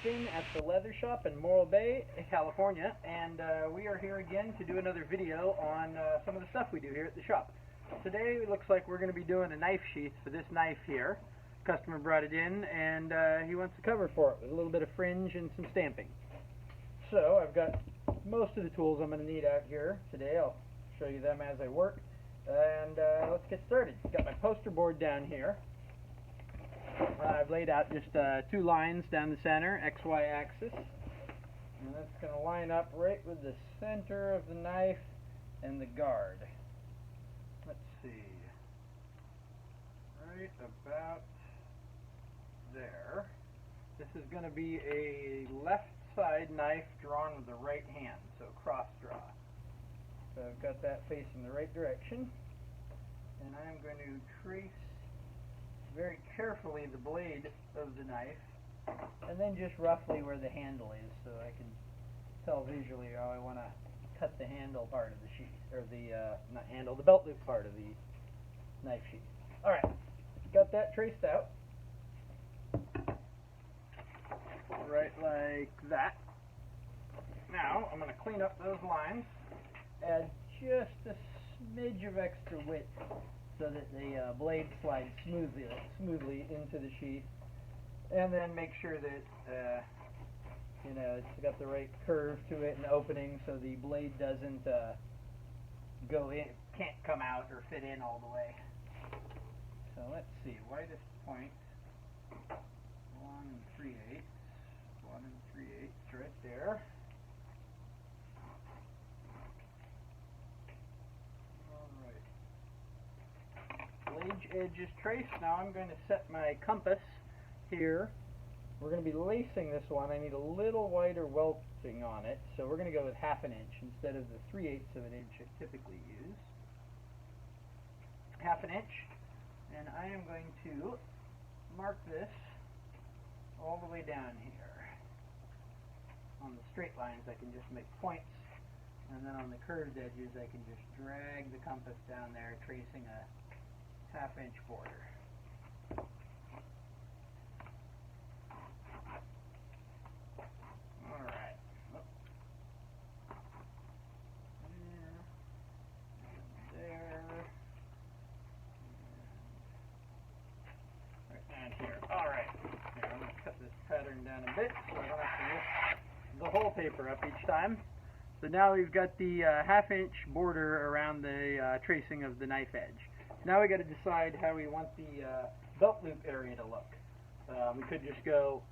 Justin at the Leather Shop in Morro Bay, California, and we are here again to do another video on some of the stuff we do here at the shop. Today it looks like we're going to be doing a knife sheath for this knife here. Customer brought it in and he wants a cover for it with a little bit of fringe and some stamping. So I've got most of the tools I'm going to need out here today. I'll show you them as I work, and let's get started. Got my poster board down here. I've laid out just 2 lines down the center, XY axis, and that's going to line up right with the center of the knife and the guard. Let's see, right about there. This is going to be a left side knife drawn with the right hand, so cross draw. So I've got that facing the right direction, and I'm going to trace very carefully the blade of the knife, and then just roughly where the handle is, so I can tell visually how I want to cut the handle part of the sheath, or the not handle, the belt loop part of the knife sheath. Alright, got that traced out right like that. Now I'm going to clean up those lines, add just a smidge of extra width so that the blade slides smoothly into the sheath, and then make sure that it's got the right curve to it and opening so the blade doesn't go in, can't come out or fit in all the way. So let's see, widest point 1 3/8, 1 3/8 right there. Blade edge is traced. Now I'm going to set my compass here. We're going to be lacing this one. I need a little wider welting on it, so we're going to go with 1/2 inch instead of the 3/8 of an inch I typically use. 1/2 inch, and I am going to mark this all the way down here. On the straight lines I can just make points, and then on the curved edges I can just drag the compass down there, tracing a 1/2 inch border. Alright. There. Right down here. Alright. Here, I'm going to cut this pattern down a bit so I don't have to lift the whole paper up each time. So now we've got the 1/2 inch border around the tracing of the knife edge. Now we got to decide how we want the belt loop area to look. We could just go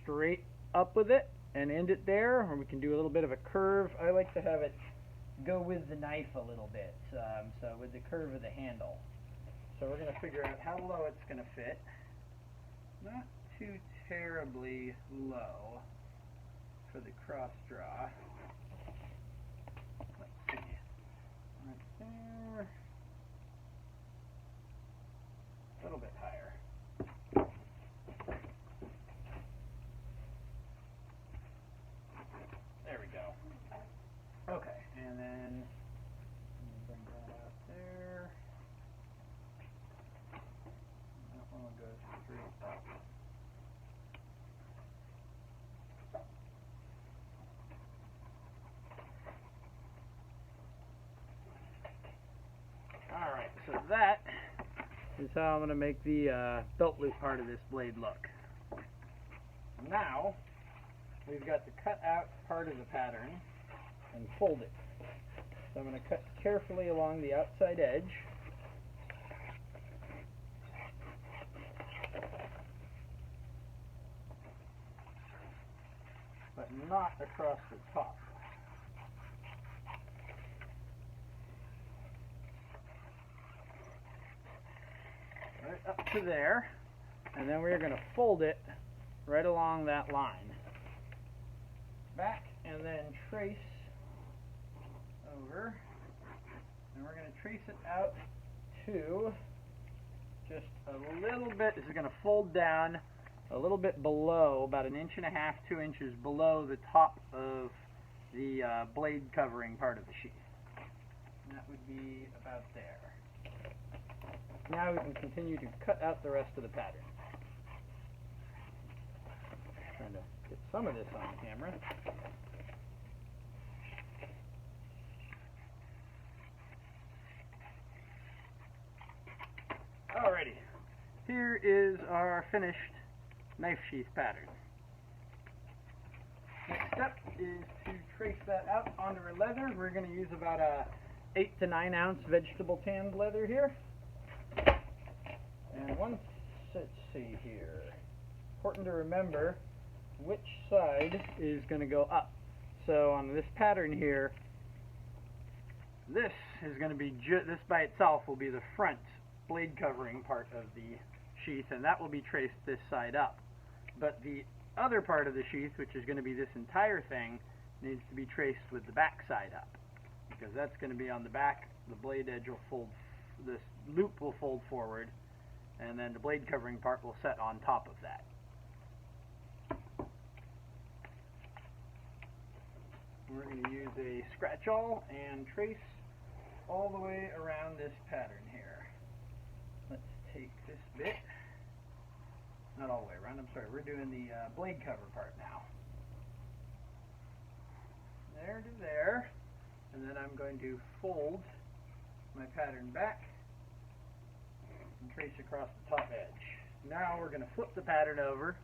straight up with it and end it there, or we can do a little bit of a curve. I like to have it go with the knife a little bit, so with the curve of the handle. So we're going to figure out how low it's going to fit. Not too terribly low for the cross draw. Let's see. Right there. A little bit higher. There we go. Okay, and then bring that out there. That one will go straight up. Alright, so that is how I'm going to make the belt loop part of this blade look. Now, we've got to cut out part of the pattern and fold it. So I'm going to cut carefully along the outside edge. But not across the top. Right up to there, and then we're going to fold it right along that line. Back, and then trace over, and we're going to trace it out to just a little bit. This is going to fold down a little bit below, about 1.5 inches, 2 inches below the top of the blade covering part of the sheath. And that would be about there. Now we can continue to cut out the rest of the pattern. some of this on camera. Alrighty, here is our finished knife sheath pattern. Next step is to trace that out onto our leather. We're going to use about a 8 to 9 ounce vegetable tanned leather here. And once, let's see here, important to remember which side is going to go up. So on this pattern here, this is going to be, this by itself will be the front blade covering part of the sheath, and that will be traced this side up. But the other part of the sheath, which is going to be this entire thing, needs to be traced with the back side up, because that's going to be on the back. The blade edge will fold, this loop will fold forward, and then the blade covering part will set on top of that. We're going to use a scratch awl and trace all the way around this pattern here. Let's take this bit, not all the way around, I'm sorry, we're doing the blade cover part now. There to there, and then I'm going to fold my pattern back and trace across the top edge. Now we're going to flip the pattern over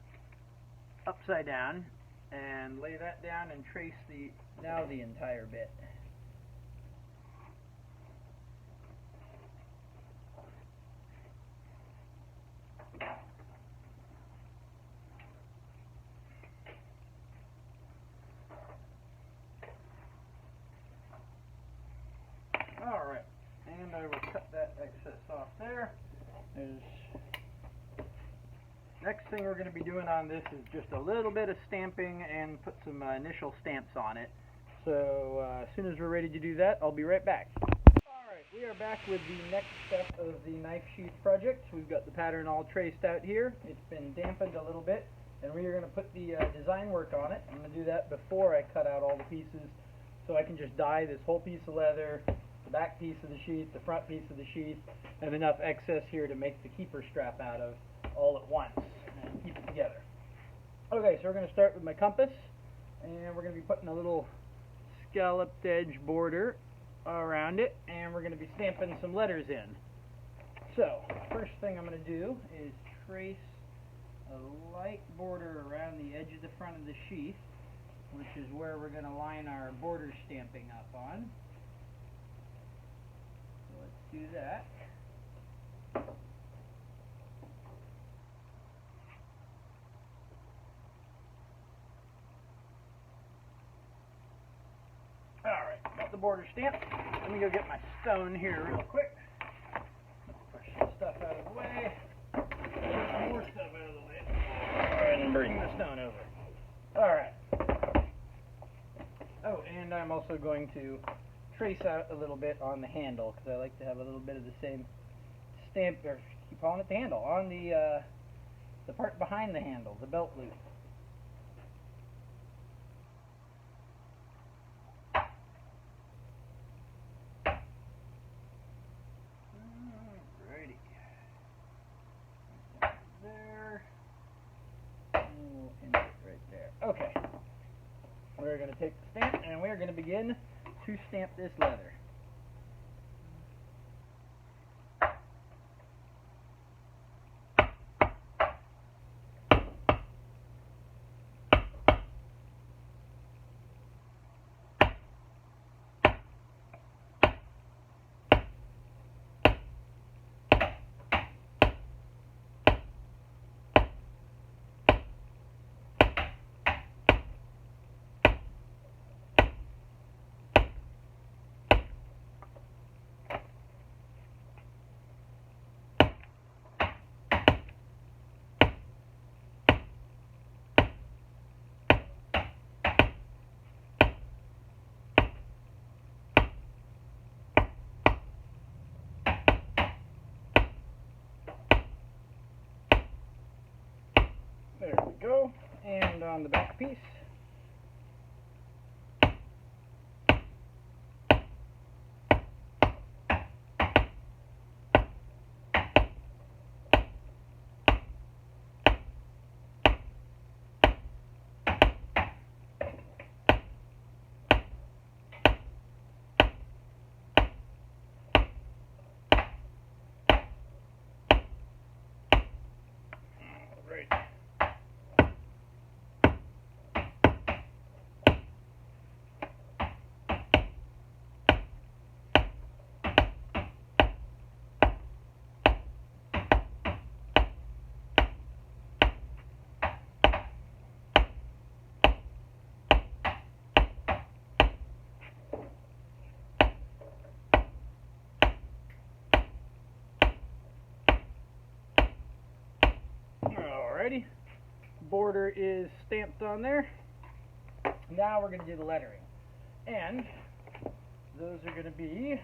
upside down and lay that down and trace the entire bit. Alright, and I will cut that excess off there. Next thing we're going to be doing on this is just a little bit of stamping and put some initial stamps on it. So as soon as we're ready to do that, I'll be right back. Alright, we are back with the next step of the knife sheath project. We've got the pattern all traced out here. It's been dampened a little bit, and we are going to put the design work on it. I'm going to do that before I cut out all the pieces, so I can just dye this whole piece of leather, the back piece of the sheath, the front piece of the sheath, and enough excess here to make the keeper strap out of all at once and keep it together. Okay, so we're going to start with my compass, and we're going to be putting a little scalloped edge border around it, and we're going to be stamping some letters in. So, first thing I'm going to do is trace a light border around the edge of the front of the sheath, which is where we're going to line our border stamping up on. So let's do that. Alright, got the border stamped. Let me go get my stone here real quick. Push some stuff out of the way. Some more stuff out of the way. And bring the stone over. Alright. Oh, and I'm also going to trace out a little bit on the handle, because I like to have a little bit of the same stamp, or keep calling it the handle, on the part behind the handle, the belt loop. Alrighty. There. And we'll end it right there. Okay. We're going to take the stamp, and we're going to begin to stamp this leather. There we go. And on the back piece, border is stamped on there. Now we're going to do the lettering. And those are going to be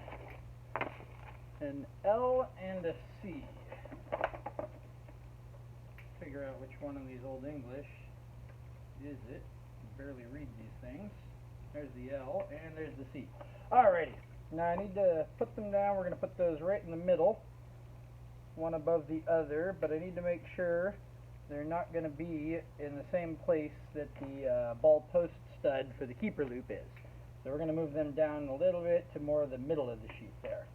an L and a C. Figure out which one in these Old English is it. I can barely read these things. There's the L and there's the C. Alrighty. Now I need to put them down. We're going to put those right in the middle, one above the other, but I need to make sure they're not going to be in the same place that the ball post stud for the keeper loop is. So we're going to move them down a little bit to more of the middle of the sheath there.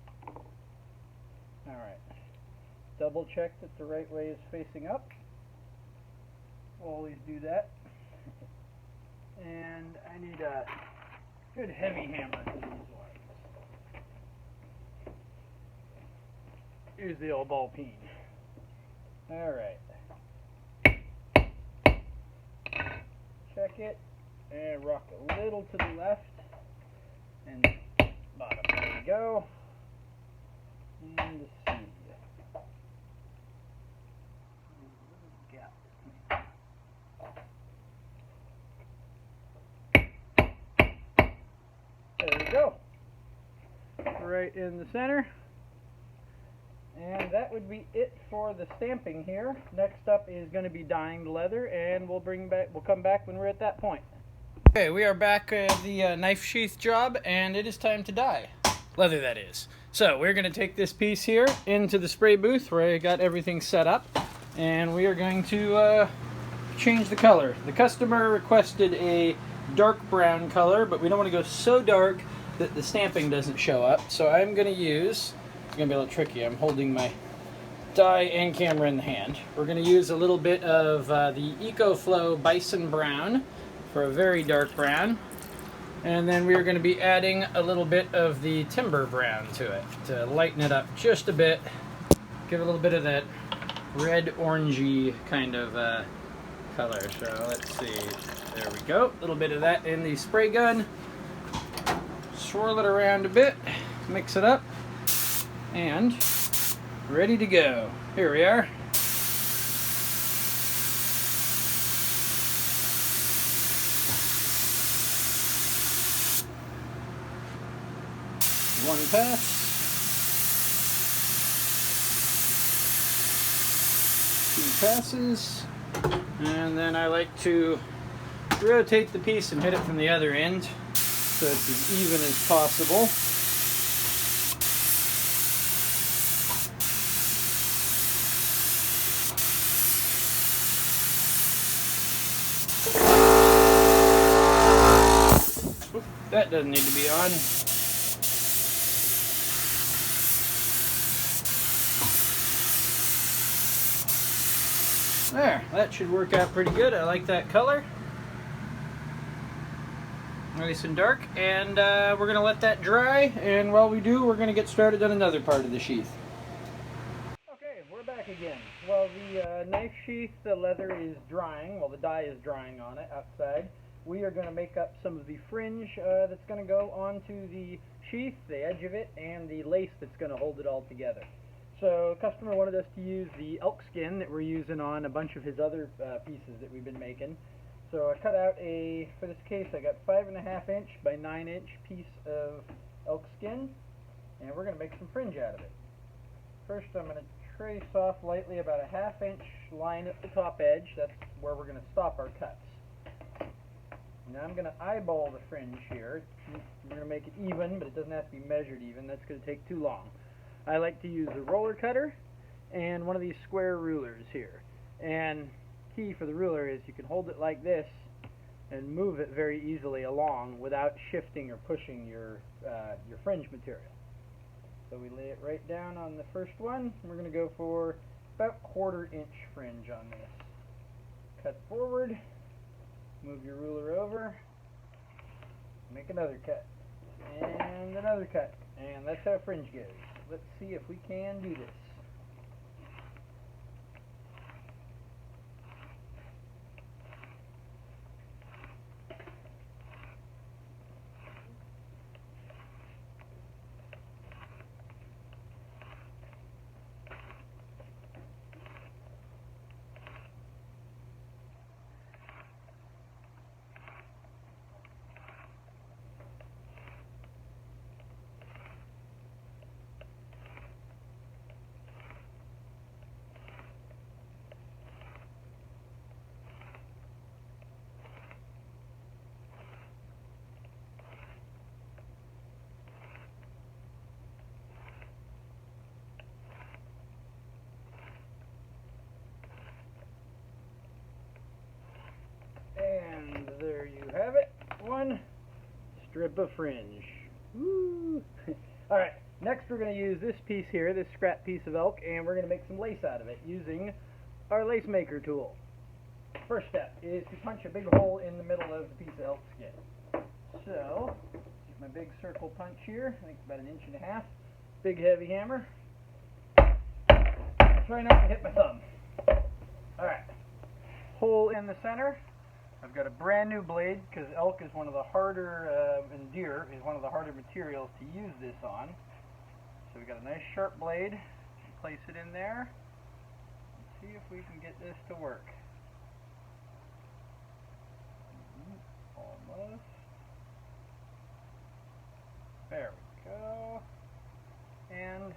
Alright. Double check that the right way is facing up. Always do that. And I need a good heavy hammer for these ones. Here's the old ball peen. Alright. Check it and rock a little to the left and bottom. There we go. And the C. There we go. Right in the center. And that would be it for the stamping here. Next up is going to be dyeing the leather, and we'll come back when we're at that point. Okay, we are back at the knife sheath job, and it is time to dye. Leather, that is. So we're going to take this piece here into the spray booth where I got everything set up, and we are going to change the color. The customer requested a dark brown color, but we don't want to go so dark that the stamping doesn't show up. So I'm going to use, it's going to be a little tricky, I'm holding my dye and camera in the hand. We're going to use a little bit of the EcoFlow Bison Brown for a very dark brown. And then we're going to be adding a little bit of the Timber Brown to it to lighten it up just a bit. Give it a little bit of that red orangey kind of color. So let's see. There we go. A little bit of that in the spray gun. Swirl it around a bit. Mix it up. And ready to go. Here we are. One pass. Two passes. And then I like to rotate the piece and hit it from the other end so it's as even as possible. Oop, that doesn't need to be on. There, that should work out pretty good. I like that color. Nice and dark. And we're going to let that dry. And while we do, we're going to get started on another part of the sheath. Okay, we're back again. Well, the knife sheath, the leather is drying. Well, the dye is drying on it outside. We are going to make up some of the fringe that's going to go onto the sheath, the edge of it, and the lace that's going to hold it all together. So the customer wanted us to use the elk skin that we're using on a bunch of his other pieces that we've been making. So I cut out for this case, I got 5.5 inch by 9 inch piece of elk skin, and we're going to make some fringe out of it. First I'm going to trace off lightly about a 1/2 inch line at the top edge. That's where we're going to stop our cuts. Now I'm going to eyeball the fringe here. We're going to make it even, but it doesn't have to be measured even. That's going to take too long. I like to use a roller cutter and one of these square rulers here. And key for the ruler is you can hold it like this and move it very easily along without shifting or pushing your fringe material. So we lay it right down on the first one. We're going to go for about 1/4 inch fringe on this. Cut forward, move your ruler over, make another cut, and another cut. And that's how fringe goes. Let's see if we can do this. strip of fringe. Woo! Alright, next we're going to use this piece here, this scrap piece of elk, and we're going to make some lace out of it using our lace maker tool. First step is to punch a big hole in the middle of the piece of elk skin. So, get my big circle punch here, I think it's about 1.5 inches. Big heavy hammer. Try not to hit my thumb. Alright, hole in the center. I've got a brand new blade because elk is one of the harder, and deer is one of the harder materials to use this on. So we've got a nice sharp blade. Place it in there. Let's see if we can get this to work. Almost. There we go. And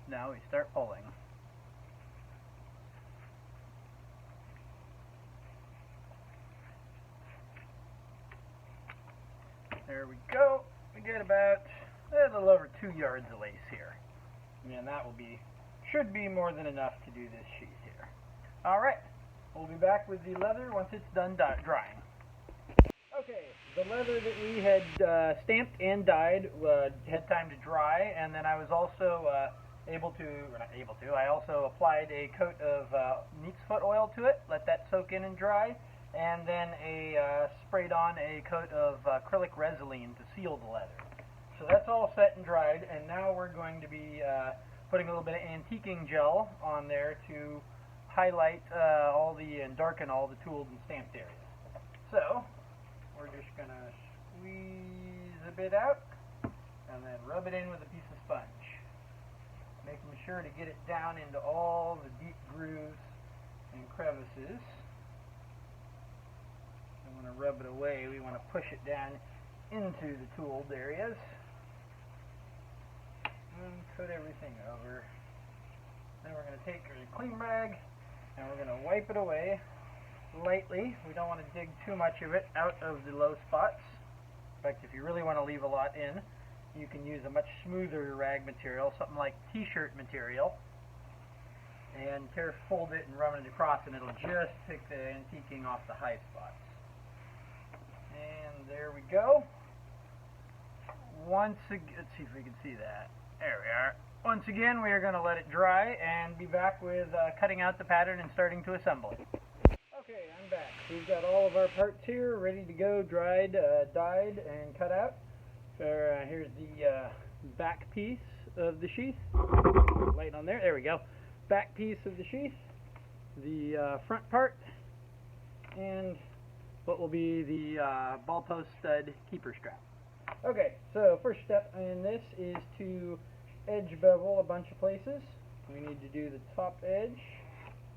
now we start pulling. There we go. We get about a little over 2 yards of lace here. And that should be more than enough to do this sheath here. Alright, we'll be back with the leather once it's done drying. Okay, the leather that we had stamped and dyed had time to dry, and then I was also I also applied a coat of neat's foot oil to it, let that soak in and dry, and then sprayed on a coat of acrylic resin to seal the leather. So that's all set and dried, and now we're going to be putting a little bit of antiquing gel on there to highlight and darken all the tooled and stamped areas. So we're just going to squeeze a bit out and then rub it in with a piece of sponge, making sure to get it down into all the deep grooves and crevices. We want to rub it away. We want to push it down into the tooled areas and put everything over. Then we're going to take a clean rag and we're going to wipe it away lightly. We don't want to dig too much of it out of the low spots. In fact, if you really want to leave a lot in, you can use a much smoother rag material, something like t-shirt material, and fold it and run it across, and it'll just pick the antiquing off the high spots. And there we go. Once again, let's see if we can see that. There we are. Once again, we are going to let it dry and be back with cutting out the pattern and starting to assemble it. Okay, I'm back. We've got all of our parts here ready to go, dried, dyed, and cut out. So here's the back piece of the sheath. Light on there. There we go. Back piece of the sheath, the front part, and what will be the ball post stud keeper strap. Okay, so first step in this is to edge bevel a bunch of places. We need to do the top edge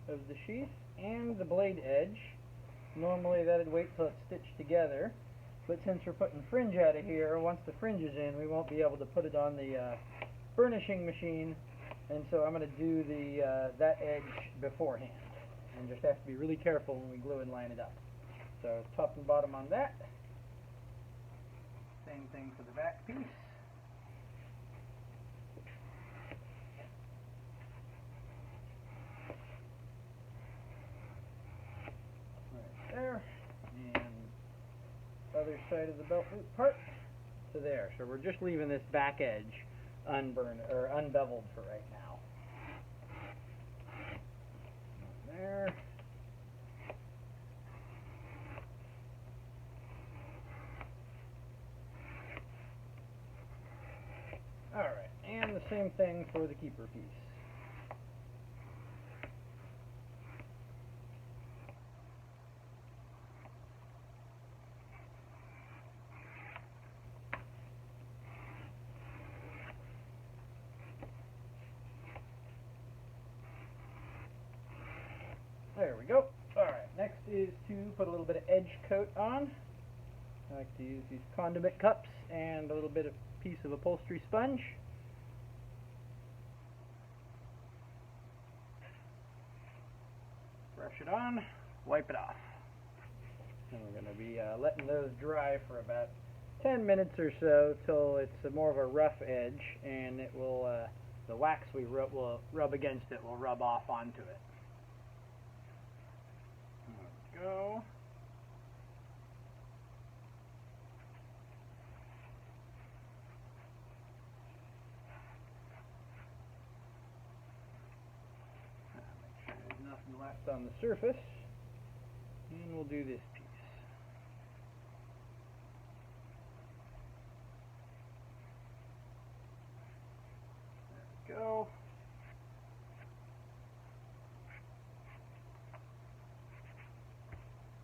of the sheath and the blade edge. Normally that'd wait till it's stitched together, but since we're putting fringe out of here, once the fringe is in, we won't be able to put it on the burnishing machine, and so I'm going to do that edge beforehand, and just have to be really careful when we glue and line it up. So top and bottom on that. Same thing for the back piece. Right there. And other side of the belt loop part to there. So we're just leaving this back edge unbeveled for right now. There. Alright, and the same thing for the keeper piece. There we go. Alright, next is to put a little bit of edge coat on. I like to use these condiment cups and a little bit of piece of upholstery sponge. Brush it on, wipe it off. And we're going to be letting those dry for about 10 minutes or so till it's more of a rough edge, and it will the wax we rub against it will rub off onto it. There we go. left on the surface, and we'll do this piece. There we go.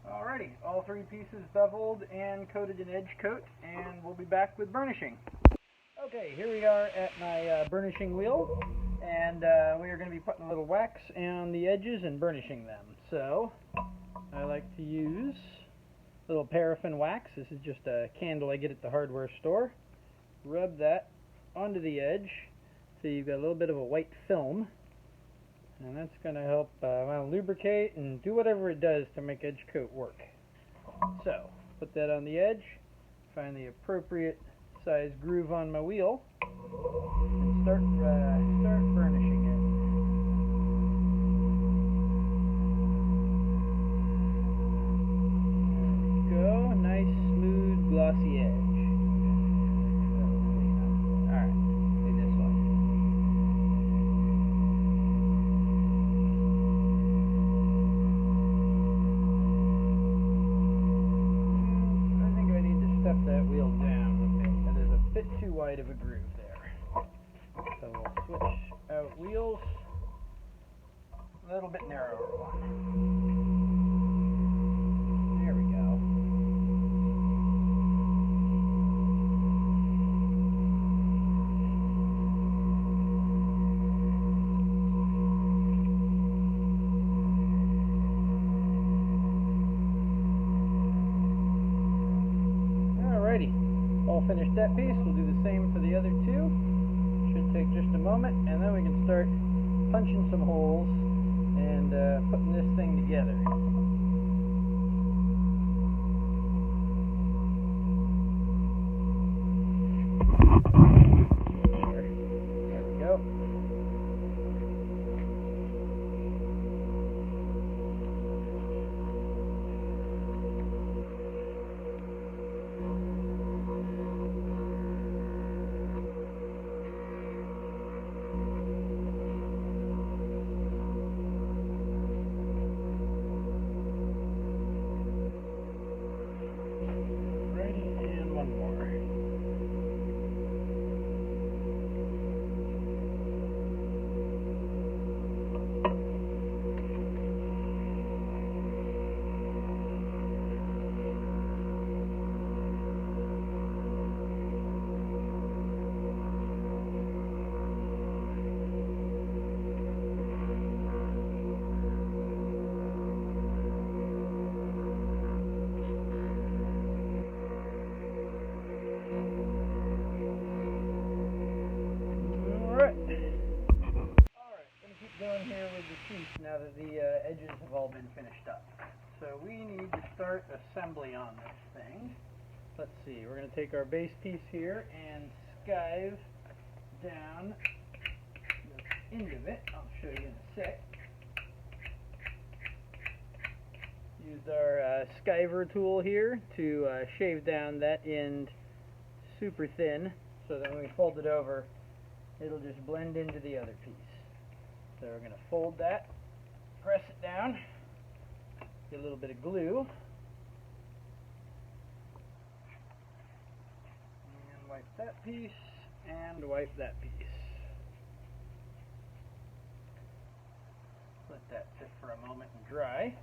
Alrighty, all three pieces beveled and coated in edge coat, and we'll be back with burnishing. Okay, here we are at my burnishing wheel, and we are going to be putting a little wax on the edges and burnishing them. So, I like to use a little paraffin wax. This is just a candle I get at the hardware store. Rub that onto the edge so you've got a little bit of a white film. And that's going to help lubricate and do whatever it does to make edge coat work. So, put that on the edge, find the appropriate size groove on my wheel, and start burnishing it. There we go, nice, smooth, glossy edge. That wheel down a bit. There's a bit too wide of a groove there. So we'll switch out wheels. A little bit narrower one. There we go. All finished that piece. We'll do the same for the other two. Should take just a moment, and then we can start punching some holes and putting this thing together. There we go. Now that the edges have all been finished up. So we need to start assembly on this thing. Let's see, we're going to take our base piece here and skive down the end of it. I'll show you in a sec. Use our skiver tool here to shave down that end super thin so that when we fold it over, it'll just blend into the other piece. So we're going to fold that, press it down, get a little bit of glue, and wipe that piece, and wipe that piece. Let that sit for a moment and dry.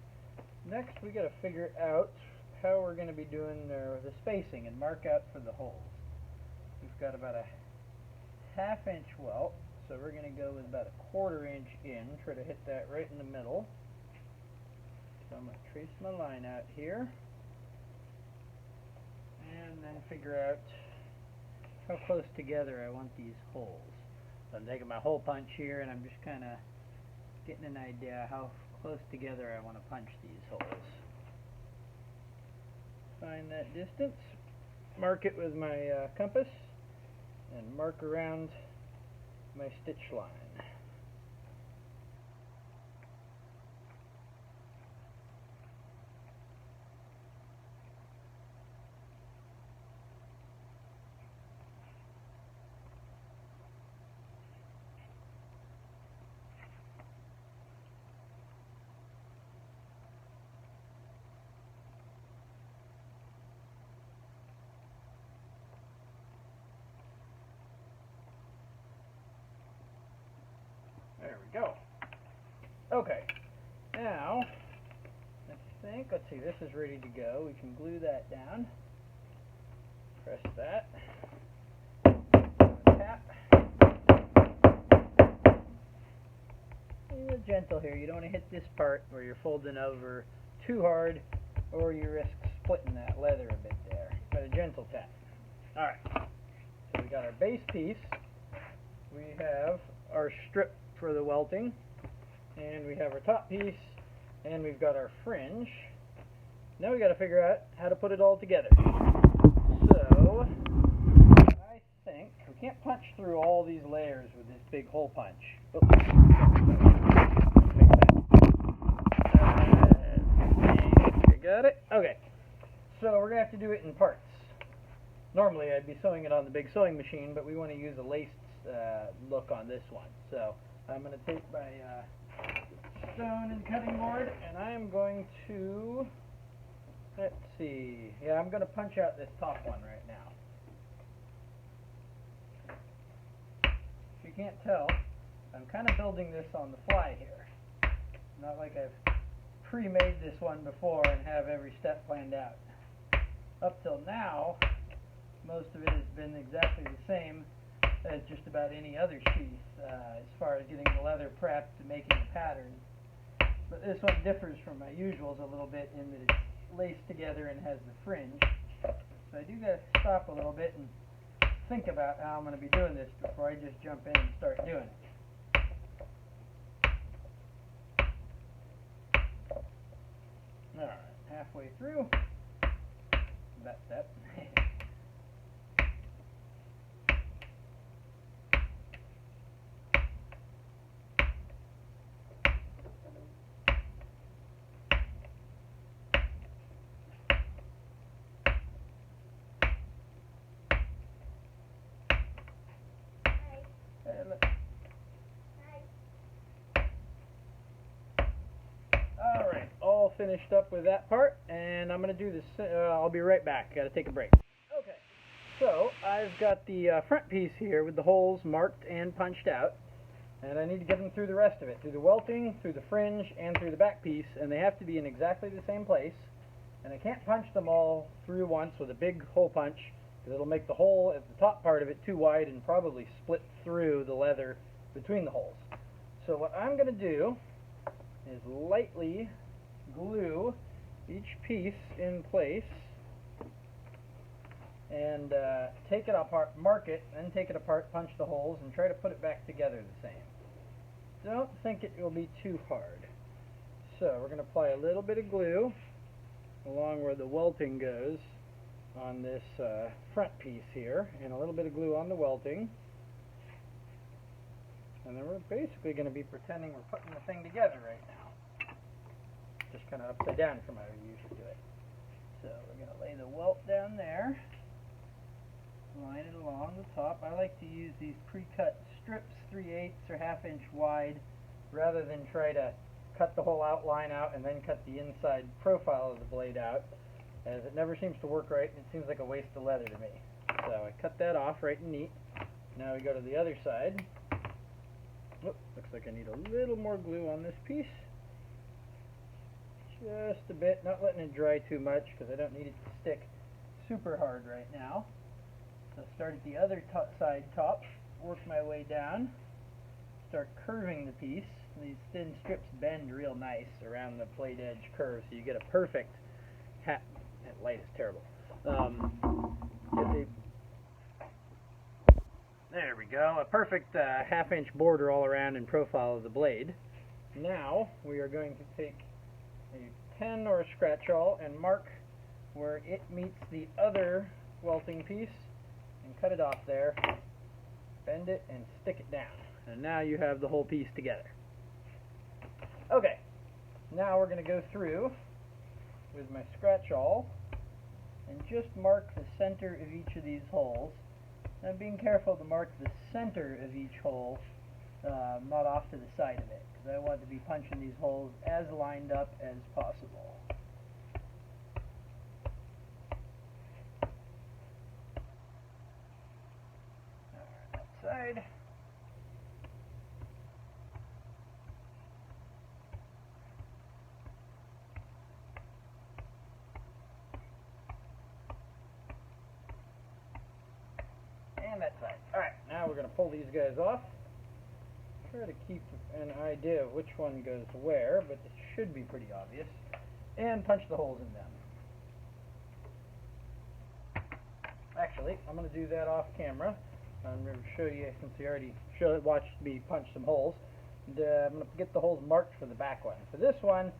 Next we got to figure out how we're going to be doing the spacing and mark out for the holes. We've got about a half-inch welt. So we're going to go with about a 1/4 inch in, try to hit that right in the middle. So I'm going to trace my line out here, and then figure out how close together I want these holes. So I'm taking my hole punch here, and I'm just kind of getting an idea how close together I want to punch these holes. Find that distance, mark it with my compass, and mark around my stitch line. go. Okay, now, let's see, this is ready to go. We can glue that down. Press that. Tap. Be gentle here. You don't want to hit this part where you're folding over too hard, or you risk splitting that leather a bit there. But a gentle tap. Alright, so we got our base piece. We have our strip for the welting, and we have our top piece, and we've got our fringe. Now we got to figure out how to put it all together. So I think we can't punch through all these layers with this big hole punch. Oh. You got it? Okay. So we're going to have to do it in parts. Normally I'd be sewing it on the big sewing machine, but we want to use a laced look on this one. So I'm going to take my stone and cutting board, and I'm going to, let's see, yeah, I'm going to punch out this top one right now. If you can't tell, I'm kind of building this on the fly here. Not like I've pre-made this one before and have every step planned out. Up till now, most of it has been exactly the same as just about any other sheath, as far as getting the leather prepped and making a pattern. But this one differs from my usuals a little bit in that it's laced together and has the fringe. So I do got to stop a little bit and think about how I'm going to be doing this before I just jump in and start doing it. Alright, halfway through. That step. Alright, all finished up with that part, and I'm going to do this, I'll be right back, got to take a break. Okay, so I've got the front piece here with the holes marked and punched out, and I need to get them through the rest of it, through the welting, through the fringe, and through the back piece, and they have to be in exactly the same place, and I can't punch them all through once with a big hole punch, because it'll make the hole at the top part of it too wide and probably split through the leather between the holes. So what I'm going to do is lightly glue each piece in place and take it apart, mark it, then take it apart, punch the holes, and try to put it back together the same. Don't think it will be too hard. So we're going to apply a little bit of glue along where the welting goes on this front piece here, and a little bit of glue on the welting. And then we're basically going to be pretending we're putting the thing together right now. Just kind of upside down from how we usually do it. So we're going to lay the welt down there. Line it along the top. I like to use these pre-cut strips, 3/8 or 1/2 inch wide, rather than try to cut the whole outline out and then cut the inside profile of the blade out, as it never seems to work right and it seems like a waste of leather to me. So I cut that off right and neat. Now we go to the other side. Oh, looks like I need a little more glue on this piece. Just a bit, not letting it dry too much because I don't need it to stick super hard right now. So start at the other side top, work my way down, start curving the piece. These thin strips bend real nice around the blade edge curve, so you get a perfect hat. That light is terrible. There we go, a perfect 1/2 inch border all around in profile of the blade. Now we are going to take a pen or a scratch awl and mark where it meets the other welting piece and cut it off there, bend it, and stick it down. And now you have the whole piece together. Okay, now we're going to go through with my scratch awl and just mark the center of each of these holes. I'm being careful to mark the center of each hole, not off to the side of it, because I want to be punching these holes as lined up as possible. Alright, that side. pull these guys off. Try to keep an idea of which one goes where, but it should be pretty obvious. And punch the holes in them. Actually, I'm going to do that off camera. I'm going to show you, since you already watched me punch some holes. And, I'm going to get the holes marked for the back one. For this one,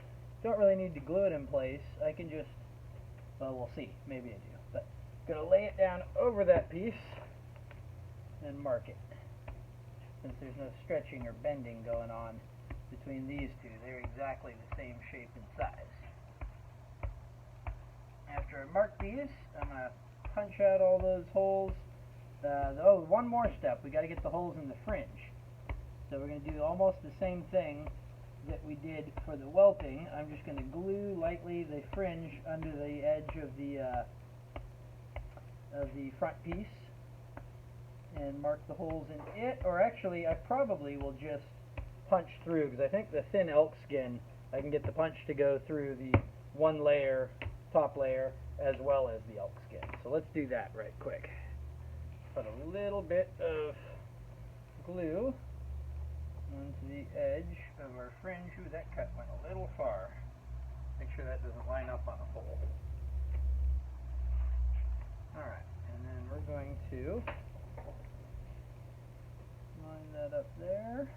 don't really need to glue it in place. I can just, well, we'll see. Maybe I do. But I'm going to lay it down over that piece and mark it. Since there's no stretching or bending going on between these two, they're exactly the same shape and size. After I mark these, I'm going to punch out all those holes. Oh, one more step. We got to get the holes in the fringe. So we're going to do almost the same thing that we did for the welting. I'm just going to glue lightly the fringe under the edge of the front piece and mark the holes in it. Or actually, I probably will just punch through, because I think the thin elk skin, I can get the punch to go through the one layer, top layer, as well as the elk skin. So let's do that right quick. Put a little bit of glue onto the edge of our fringe. Ooh, that cut went a little far. Make sure that doesn't line up on a hole. Alright, and then we're going to line that up there,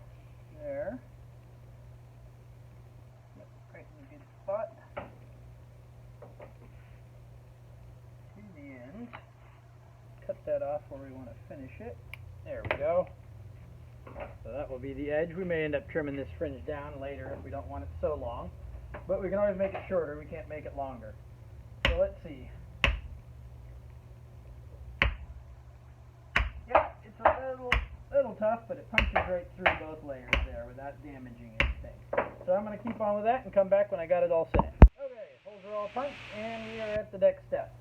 there. Yep, right in a good spot. To the end. Cut that off where we want to finish it. There we go. So that will be the edge. We may end up trimming this fringe down later if we don't want it so long. But we can always make it shorter. We can't make it longer. So let's see. Yeah, it's a little tough, but it punches right through both layers there without damaging anything. So I'm going to keep on with that and come back when I got it all set. Okay, holes are all punched, and we are at the next step.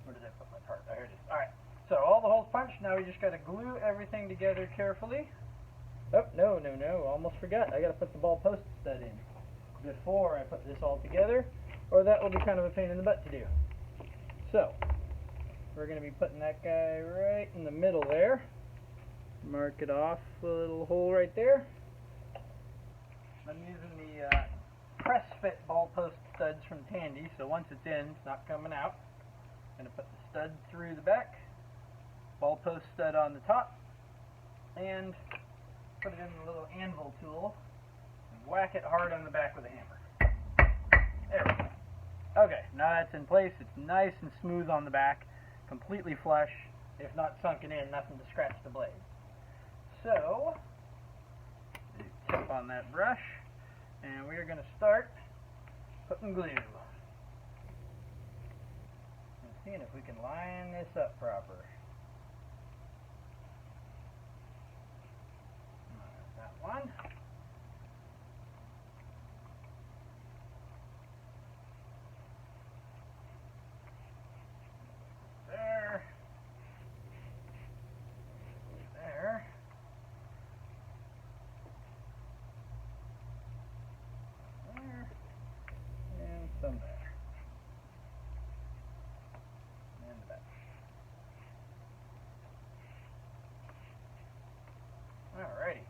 Where did I put my part? Oh, here it is. Alright. So all the holes punched, now we just got to glue everything together carefully. Oh, no, almost forgot. I got to put the ball post stud in before I put this all together, or that will be kind of a pain in the butt to do. So, we're going to be putting that guy right in the middle there. Mark it off a little hole right there. I'm using the press fit ball post studs from Tandy, so once it's in, it's not coming out. I'm going to put the stud through the back, ball post stud on the top, and put it in the little anvil tool and whack it hard on the back with a hammer. There we go. Okay, now that's in place. It's nice and smooth on the back, completely flush, if not sunken in, nothing to scratch the blade. So, tip on that brush, and we are going to start putting glue. And seeing if we can line this up proper. That one. There. There. There. And some there. And the back. Alrighty.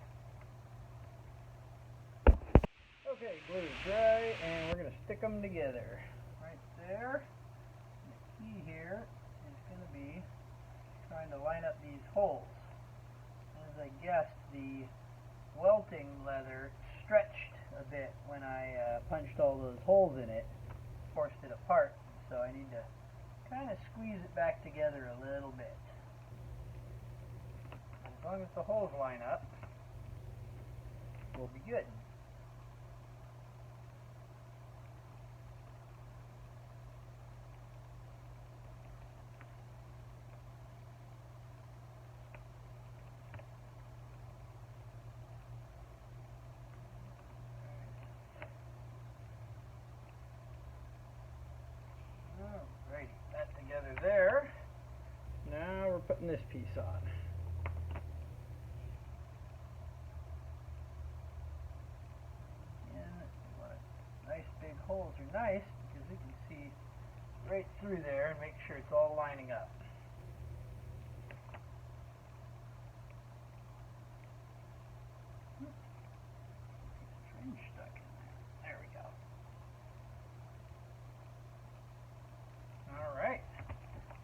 Okay, glue is dry, and we're going to stick them together. Right there. The key here is going to be trying to line up these holes. As I guessed, the welting leather stretched a bit when I punched all those holes in it, forced it apart, so I need to kind of squeeze it back together a little bit. As long as the holes line up, we'll be good. Alrighty, that together there. Now we're putting this piece on. Nice big holes are nice because we can see right through there and make sure it's all lining up.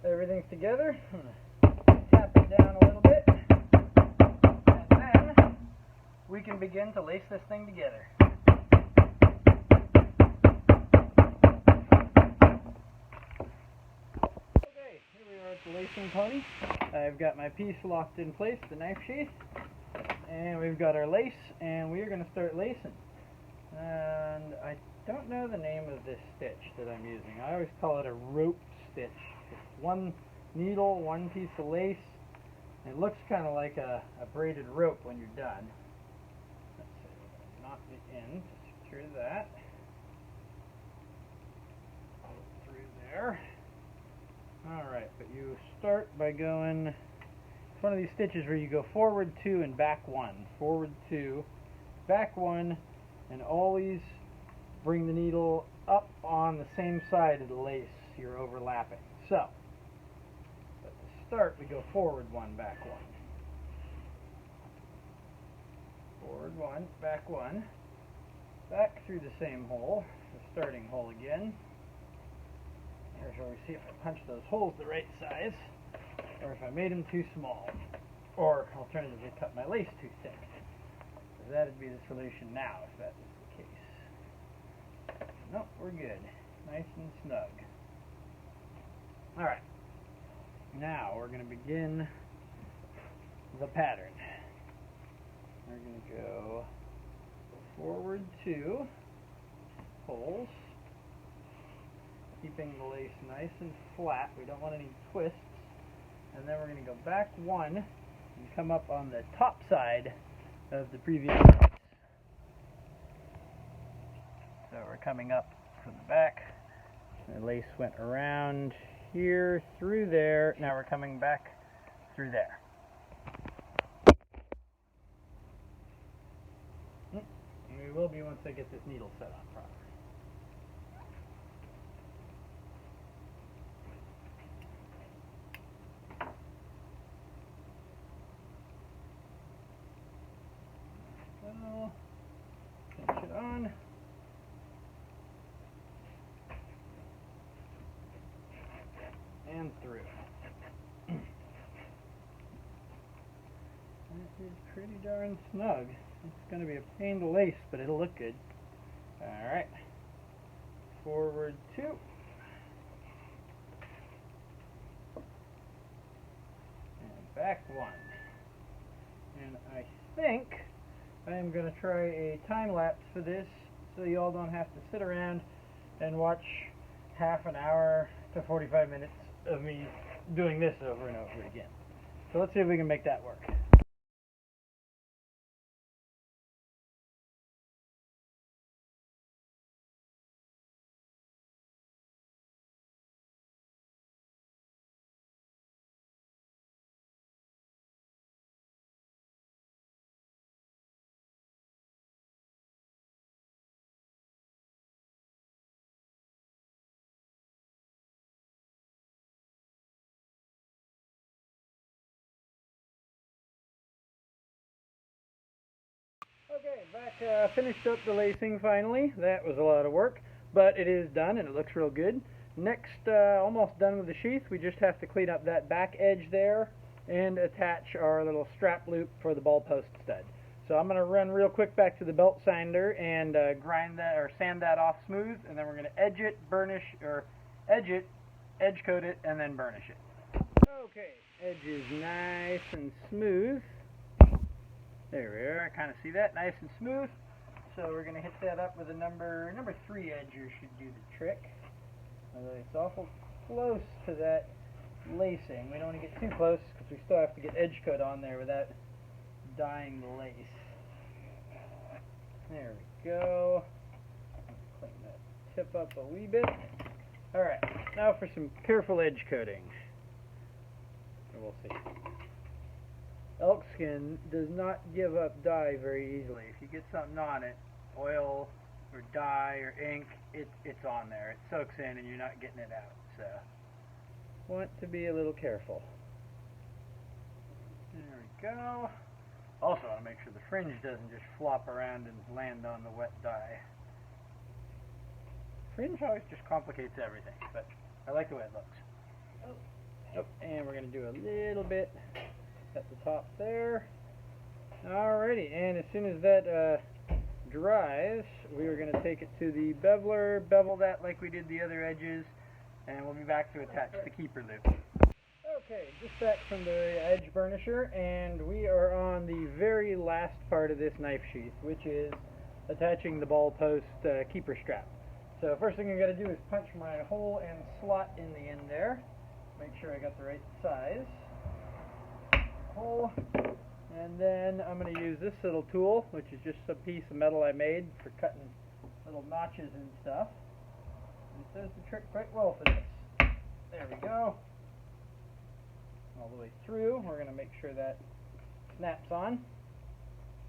everything's together, tap it down a little bit, and then we can begin to lace this thing together. Okay, here we are at the lacing pony. I've got my piece locked in place, the knife sheath, and we've got our lace, and we are going to start lacing. And I don't know the name of this stitch that I'm using. I always call it a rope stitch. It's one needle, one piece of lace. It looks kind of like a braided rope when you're done. Let's see, knot the end to secure that. Through there. Alright, but you start by going, it's one of these stitches where you go forward 2 and back 1. Forward 2, back 1, and always bring the needle up on the same side of the lace you're overlapping. So, but to start, we go forward 1, back 1. Forward 1, back 1. Back through the same hole, the starting hole again. Here's where we see if I punch those holes the right size, or if I made them too small, or alternatively cut my lace too thick. So that'd be the solution now, if that was the case. Nope, we're good. Nice and snug. Alright. Now we're going to begin the pattern. We're going to go forward 2 holes, keeping the lace nice and flat. We don't want any twists. And then we're going to go back 1 and come up on the top side of the previous lace. So we're coming up from the back. The lace went around here, through there. Now we're coming back through there. And we will be once I get this needle set on properly. So, pinch it on. And through. That is pretty darn snug. It's going to be a pain to lace, but it'll look good. Alright. Forward 2. And back 1. And I think I am going to try a time lapse for this so you all don't have to sit around and watch half an hour to 45 minutes of me doing this over and over again. So let's see if we can make that work. Okay, back finished up the lacing finally. That was a lot of work, but it is done and it looks real good. Next, almost done with the sheath. We just have to clean up that back edge there and attach our little strap loop for the ball post stud. So I'm going to run real quick back to the belt sander and grind that or sand that off smooth, and then we're going to edge it, burnish, or edge it, edge coat it, and then burnish it. Okay, edge is nice and smooth. There we are. I kind of see that, nice and smooth. So we're going to hit that up with a number 3 edger should do the trick. Although it's awful close to that lacing. We don't want to get too close because we still have to get edge coat on there without dyeing the lace. There we go. Clean that tip up a wee bit. Alright, now for some careful edge coating. We'll see. Elk skin does not give up dye very easily. If you get something on it, oil or dye or ink, it's on there. It soaks in and you're not getting it out. So, want to be a little careful. There we go. Also want to make sure the fringe doesn't just flop around and land on the wet dye. Fringe always just complicates everything, but I like the way it looks. Oh, Oh, and we're going to do a little bit at the top there. Alrighty, and as soon as that dries, we are going to take it to the beveler, bevel that like we did the other edges, and we'll be back to attach the keeper loop. Okay, just back from the edge burnisher, and we are on the very last part of this knife sheath, which is attaching the ball post keeper strap. So first thing I got to do is punch my hole and slot in the end there. Make sure I got the right size. Hole. And then I'm going to use this little tool, which is just some piece of metal I made for cutting little notches and stuff. This does the trick quite well for this. There we go. All the way through. We're going to make sure that snaps on.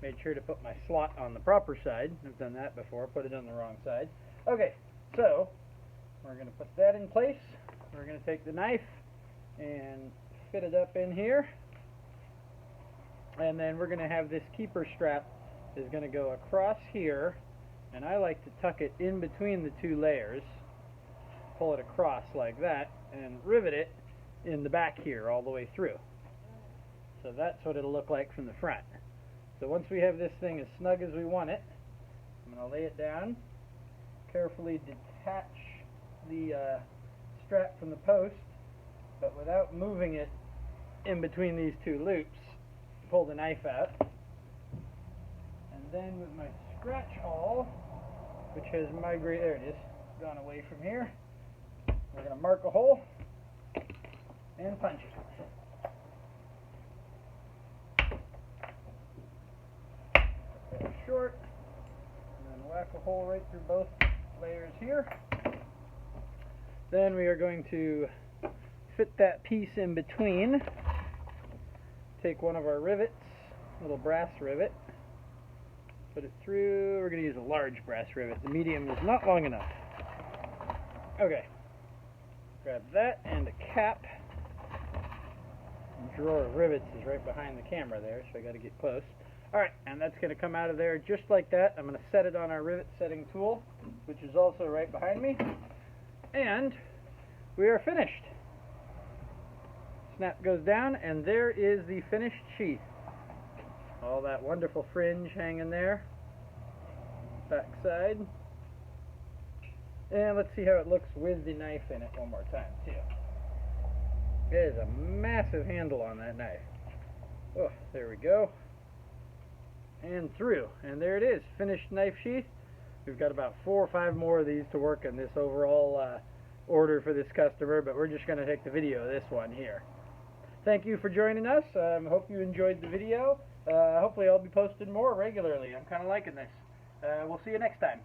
Made sure to put my slot on the proper side. I've done that before. Put it on the wrong side. Okay, so we're going to put that in place. We're going to take the knife and fit it up in here. And then we're going to have this keeper strap is going to go across here, and I like to tuck it in between the two layers, pull it across like that, and rivet it in the back here all the way through. So that's what it'll look like from the front. So once we have this thing as snug as we want it, I'm going to lay it down, carefully detach the strap from the post, but without moving it in between these two loops. Pull the knife out, and then with my scratch awl, which has migrated, there it is, gone away from here, we're going to mark a hole and punch it. Cut it short, and then whack a hole right through both layers here. Then we are going to fit that piece in between. Take one of our rivets, little brass rivet, put it through. We're going to use a large brass rivet. The medium is not long enough. Okay, grab that and a cap. The drawer of rivets is right behind the camera there, so I got to get close. Alright, and that's going to come out of there just like that. I'm going to set it on our rivet setting tool, which is also right behind me. And we are finished. Snap goes down, and there is the finished sheath. All that wonderful fringe hanging there. Back side. And let's see how it looks with the knife in it one more time, too. There's a massive handle on that knife. Oh, there we go. And through. And there it is. Finished knife sheath. We've got about 4 or 5 more of these to work in this overall order for this customer, but we're just going to take the video of this one here. Thank you for joining us. Hope you enjoyed the video. Hopefully I'll be posting more regularly. I'm kind of liking this. We'll see you next time.